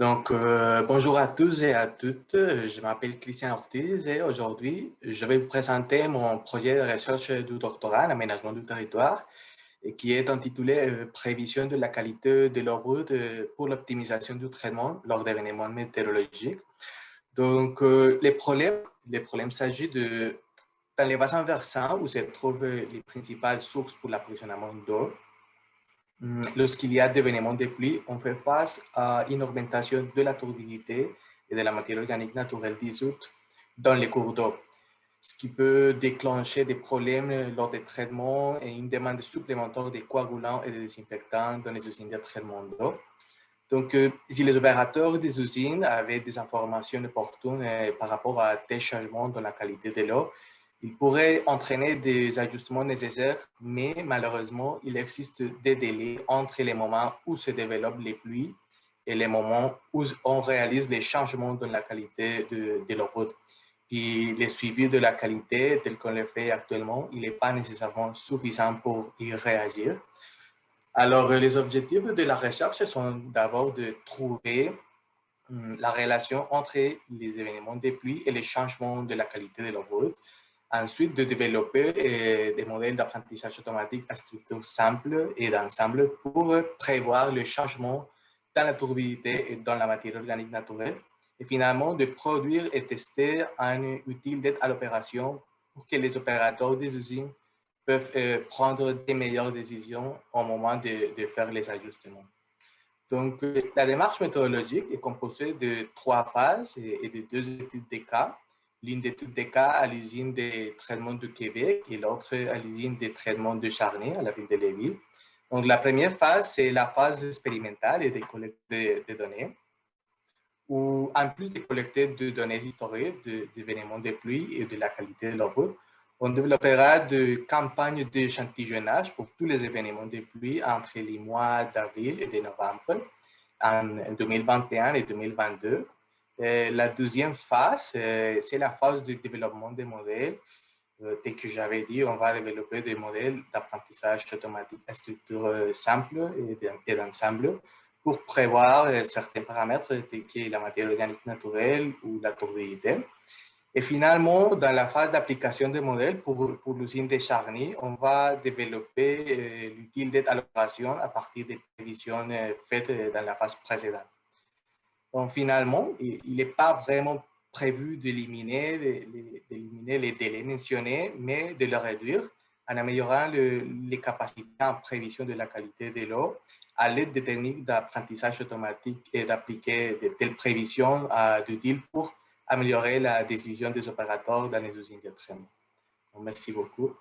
Bonjour à tous et à toutes. Je m'appelle Christian Ortiz et aujourd'hui, je vais vous présenter mon projet de recherche du doctorat en aménagement du territoire et qui est intitulé Prévision de la qualité de l'eau brute pour l'optimisation du traitement lors d'événements météorologiques. Les problèmes s'agit de dans les bassins versants où se trouvent les principales sources pour l'approvisionnement d'eau. Lorsqu'il y a des événements de pluie, on fait face à une augmentation de la turbidité et de la matière organique naturelle dissoute dans les cours d'eau, ce qui peut déclencher des problèmes lors des traitements et une demande supplémentaire de coagulants et de désinfectants dans les usines de traitement d'eau. Si les opérateurs des usines avaient des informations opportunes par rapport à des changements dans la qualité de l'eau, il pourrait entraîner des ajustements nécessaires, mais malheureusement, il existe des délais entre les moments où se développent les pluies et les moments où on réalise les changements dans la qualité de l'eau brute. Puis le suivi de la qualité, tel qu'on le fait actuellement, il n'est pas nécessairement suffisant pour y réagir. Alors, les objectifs de la recherche sont d'abord de trouver la relation entre les événements de pluie et les changements de la qualité de l'eau brute. Ensuite, de développer des modèles d'apprentissage automatique à structure simple et d'ensemble pour prévoir le changement dans la turbidité et dans la matière organique naturelle. Et finalement, de produire et tester un outil d'aide à l'opération pour que les opérateurs des usines peuvent prendre des meilleures décisions au moment de faire les ajustements. La démarche méthodologique est composée de 3 phases et de 2 études de cas. L'une des études de cas à l'usine de traitement de Québec et l'autre à l'usine de traitement de Charny, à la ville de Lévis. Donc, la première phase, c'est la phase expérimentale et de collecte de données, où en plus de collecter de données historiques d'événements de pluie et de la qualité de l'eau brute, on développera des campagnes d'échantillonnage pour tous les événements de pluie entre les mois d'avril et de novembre en 2021 et 2022. La deuxième phase, c'est la phase de développement des modèles. Tel que j'avais dit, on va développer des modèles d'apprentissage automatique à structure simple et d'ensemble pour prévoir certains paramètres tels que la matière organique naturelle ou la turbidité. Et finalement, dans la phase d'application des modèles pour l'usine de Charny, on va développer l'outil d'aide à l'opération à partir des prévisions faites dans la phase précédente. Donc, finalement, il n'est pas vraiment prévu d'éliminer les délais mentionnés, mais de les réduire en améliorant les capacités en prévision de la qualité de l'eau à l'aide des techniques d'apprentissage automatique et d'appliquer de telles prévisions d'outils pour améliorer la décision des opérateurs dans les usines de traitement. Merci beaucoup.